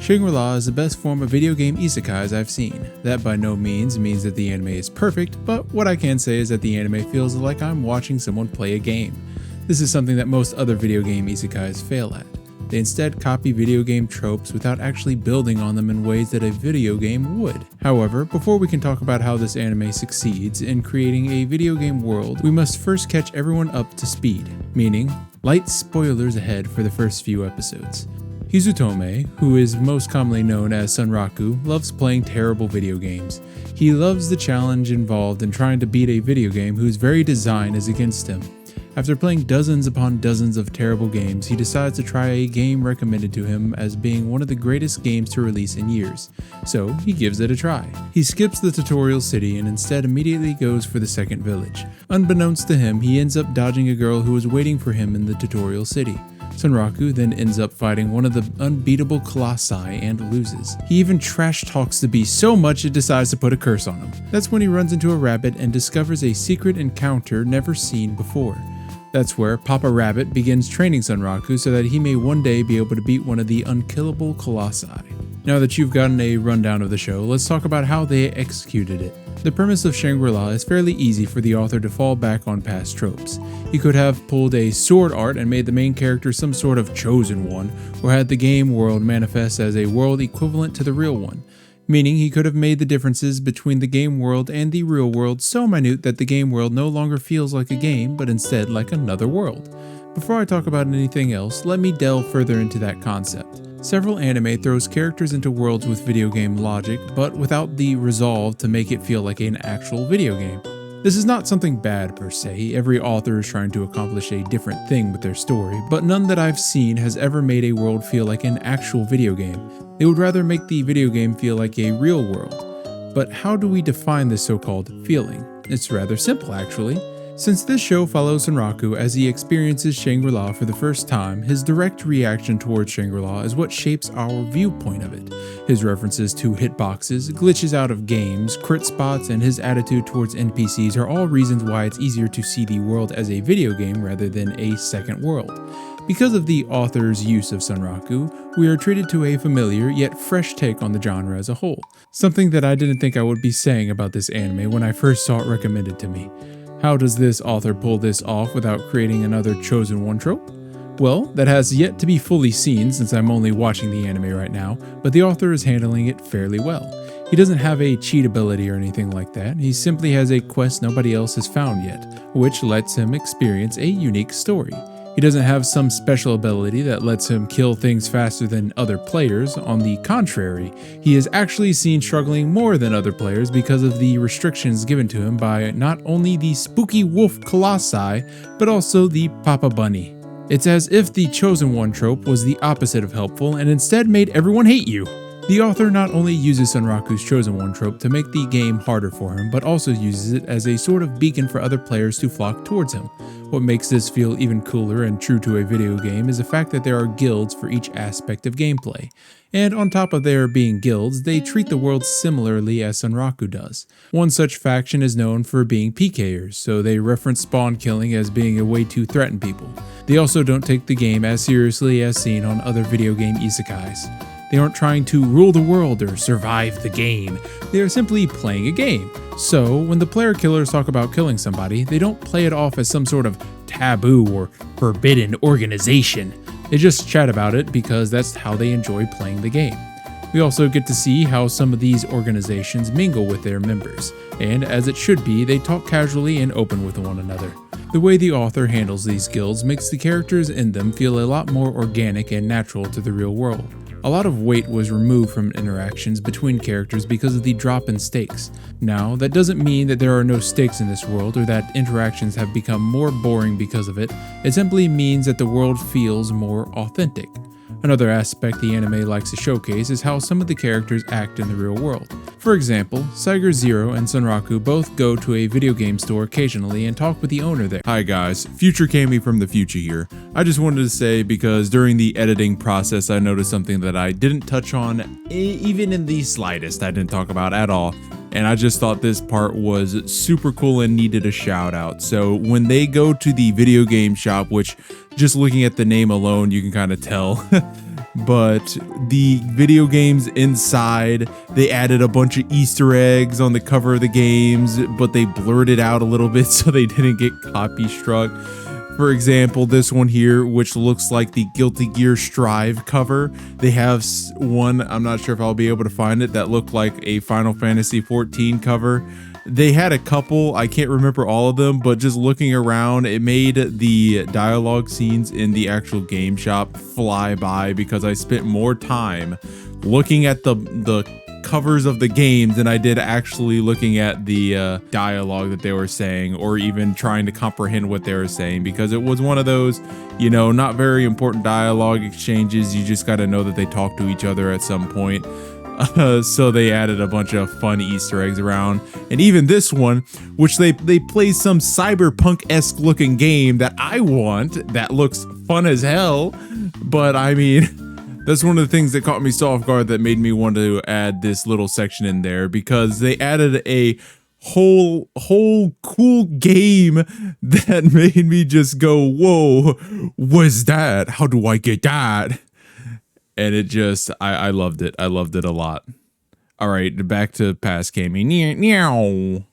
Shangri-La is the best form of video game isekais I've seen. That by no means that the anime is perfect, but what I can say is that the anime feels like I'm watching someone play a game. This is something that most other video game isekais fail at. They instead copy video game tropes without actually building on them in ways that a video game would. However, before we can talk about how this anime succeeds in creating a video game world, we must first catch everyone up to speed, meaning light spoilers ahead for the first few episodes. Hizutome, who is most commonly known as Sunraku, loves playing terrible video games. He loves the challenge involved in trying to beat a video game whose very design is against him. After playing dozens upon dozens of terrible games, he decides to try a game recommended to him as being one of the greatest games to release in years, so he gives it a try. He skips the tutorial city and instead immediately goes for the second village. Unbeknownst to him, he ends up dodging a girl who was waiting for him in the tutorial city. Sunraku then ends up fighting one of the unbeatable colossi and loses. He even trash talks the beast so much it decides to put a curse on him. That's when he runs into a rabbit and discovers a secret encounter never seen before. That's where Papa Rabbit begins training Sunraku so that he may one day be able to beat one of the unkillable colossi. Now that you've gotten a rundown of the show, let's talk about how they executed it. The premise of Shangri-La is fairly easy for the author to fall back on past tropes. He could have pulled a sword art and made the main character some sort of chosen one, or had the game world manifest as a world equivalent to the real one. Meaning he could have made the differences between the game world and the real world so minute that the game world no longer feels like a game, but instead like another world. Before I talk about anything else, let me delve further into that concept. Several anime throws characters into worlds with video game logic, but without the resolve to make it feel like an actual video game. This is not something bad per se, every author is trying to accomplish a different thing with their story, but none that I've seen has ever made a world feel like an actual video game. They would rather make the video game feel like a real world. But how do we define this so-called feeling? It's rather simple actually. Since this show follows Sunraku as he experiences Shangri-La for the first time, his direct reaction towards Shangri-La is what shapes our viewpoint of it. His references to hitboxes, glitches out of games, crit spots, and his attitude towards NPCs are all reasons why it's easier to see the world as a video game rather than a second world. Because of the author's use of Sunraku, we are treated to a familiar yet fresh take on the genre as a whole. Something that I didn't think I would be saying about this anime when I first saw it recommended to me. How does this author pull this off without creating another chosen one trope? Well, that has yet to be fully seen since I'm only watching the anime right now, but the author is handling it fairly well. He doesn't have a cheat ability or anything like that, he simply has a quest nobody else has found yet, which lets him experience a unique story. He doesn't have some special ability that lets him kill things faster than other players. On the contrary, he is actually seen struggling more than other players because of the restrictions given to him by not only the spooky wolf colossi, but also the Papa Bunny. It's as if the chosen one trope was the opposite of helpful and instead made everyone hate you. The author not only uses Sunraku's chosen one trope to make the game harder for him, but also uses it as a sort of beacon for other players to flock towards him. What makes this feel even cooler and true to a video game is the fact that there are guilds for each aspect of gameplay. And on top of there being guilds, they treat the world similarly as Sunraku does. One such faction is known for being PKers, so they reference spawn killing as being a way to threaten people. They also don't take the game as seriously as seen on other video game isekais. They aren't trying to rule the world or survive the game, they are simply playing a game. So, when the player killers talk about killing somebody, they don't play it off as some sort of taboo or forbidden organization. They just chat about it because that's how they enjoy playing the game. We also get to see how some of these organizations mingle with their members, and as it should be, they talk casually and open with one another. The way the author handles these guilds makes the characters in them feel a lot more organic and natural to the real world. A lot of weight was removed from interactions between characters because of the drop in stakes. Now, that doesn't mean that there are no stakes in this world or that interactions have become more boring because of it. It simply means that the world feels more authentic. Another aspect the anime likes to showcase is how some of the characters act in the real world. For example, Saiger Zero and Sunraku both go to a video game store occasionally and talk with the owner there. Hi guys, Future Kami from the future here. I just wanted to say because during the editing process I noticed something that I didn't touch on even in the slightest. I didn't talk about at all. And I just thought this part was super cool and needed a shout out. So when they go to the video game shop, which just looking at the name alone, you can kind of tell but the video games inside, they added a bunch of Easter eggs on the cover of the games, but they blurred it out a little bit so they didn't get copy struck. For example, this one here, which looks like the Guilty Gear Strive cover, they have one, I'm not sure if I'll be able to find it, that looked like a Final Fantasy 14 cover. They had a couple, I can't remember all of them, but just looking around, it made the dialogue scenes in the actual game shop fly by because I spent more time looking at the covers of the games than I did actually looking at the dialogue that they were saying, or even trying to comprehend what they were saying, because it was one of those, you know, not very important dialogue exchanges. You just got to know that they talk to each other at some point. So they added a bunch of fun Easter eggs around, and even this one, which they play some cyberpunk-esque looking game that I want, that looks fun as hell. But I mean, that's one of the things that caught me so off guard that made me want to add this little section in there, because they added a whole cool game that made me just go, whoa, what's that? How do I get that? And it just, I loved it. I loved it a lot. All right, back to past gaming. Meow.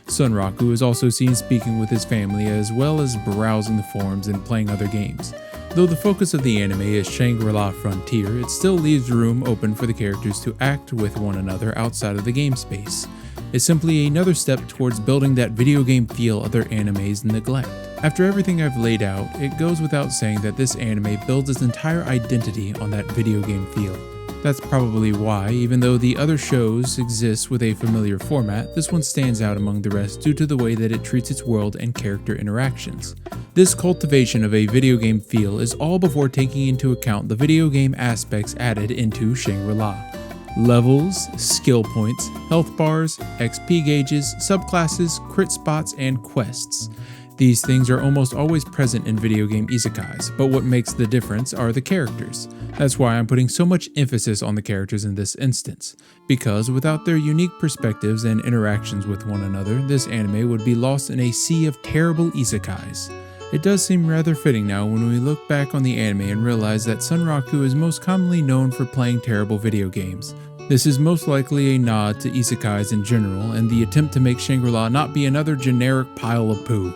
Sunraku is also seen speaking with his family as well as browsing the forums and playing other games. Though the focus of the anime is Shangri-La Frontier, it still leaves room open for the characters to act with one another outside of the game space. It's simply another step towards building that video game feel other animes neglect. After everything I've laid out, it goes without saying that this anime builds its entire identity on that video game feel. That's probably why, even though the other shows exist with a familiar format, this one stands out among the rest due to the way that it treats its world and character interactions. This cultivation of a video game feel is all before taking into account the video game aspects added into Shangri-La. Levels, skill points, health bars, XP gauges, subclasses, crit spots, and quests. These things are almost always present in video game isekais, but what makes the difference are the characters. That's why I'm putting so much emphasis on the characters in this instance, because without their unique perspectives and interactions with one another, this anime would be lost in a sea of terrible isekais. It does seem rather fitting now when we look back on the anime and realize that Sunraku is most commonly known for playing terrible video games. This is most likely a nod to isekais in general and the attempt to make Shangri-La not be another generic pile of poo.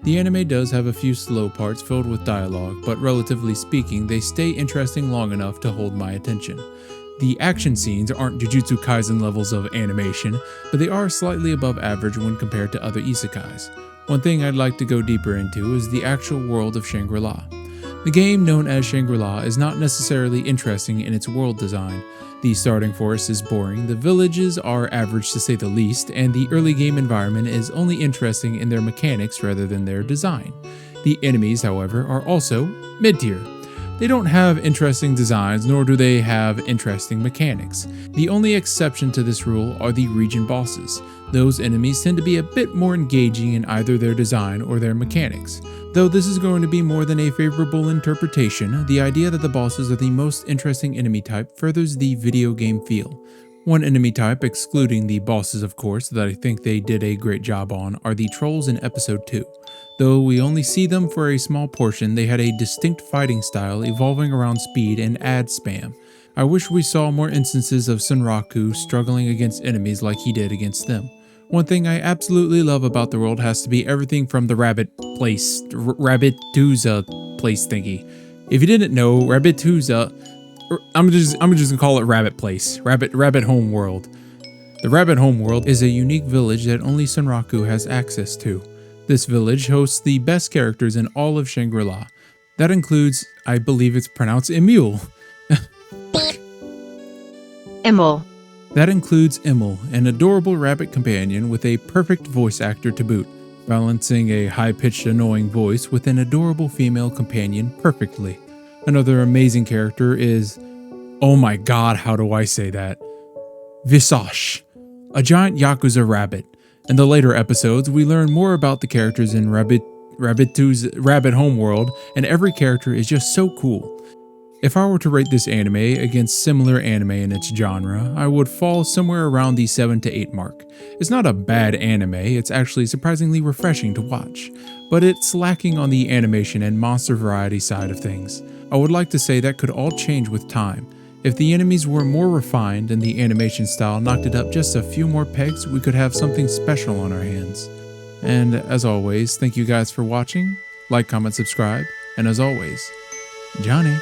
The anime does have a few slow parts filled with dialogue, but relatively speaking, they stay interesting long enough to hold my attention. The action scenes aren't Jujutsu Kaisen levels of animation, but they are slightly above average when compared to other isekais. One thing I'd like to go deeper into is the actual world of Shangri-La. The game known as Shangri-La is not necessarily interesting in its world design. The starting forest is boring, the villages are average to say the least, and the early game environment is only interesting in their mechanics rather than their design. The enemies, however, are also mid-tier. They don't have interesting designs, nor do they have interesting mechanics. The only exception to this rule are the region bosses. Those enemies tend to be a bit more engaging in either their design or their mechanics. Though this is going to be more than a favorable interpretation, the idea that the bosses are the most interesting enemy type furthers the video game feel. One enemy type, excluding the bosses of course, that I think they did a great job on, are the trolls in episode 2. Though we only see them for a small portion, they had a distinct fighting style evolving around speed and ad spam. I wish we saw more instances of Sunraku struggling against enemies like he did against them. One thing I absolutely love about the world has to be everything from the Rabbituza place thingy. If you didn't know, Rabbituza, I'm just gonna call it Rabbit Place, Rabbit Home World. The Rabbit Home World is a unique village that only Sunraku has access to. This village hosts the best characters in all of Shangri-La. That includes, I believe it's pronounced Emil. Emil. That includes Emil, an adorable rabbit companion with a perfect voice actor to boot, balancing a high-pitched annoying voice with an adorable female companion perfectly. Another amazing character is, oh my god, how do I say that? Visage, a giant Yakuza rabbit. In the later episodes, we learn more about the characters in Rabbitu's Rabbit Home World, and every character is just so cool. If I were to rate this anime against similar anime in its genre, I would fall somewhere around the 7 to 8 mark. It's not a bad anime, it's actually surprisingly refreshing to watch, but it's lacking on the animation and monster variety side of things. I would like to say that could all change with time. If the enemies were more refined and the animation style knocked it up just a few more pegs, we could have something special on our hands. And as always, thank you guys for watching. Like, comment, subscribe, and as always, Johnny.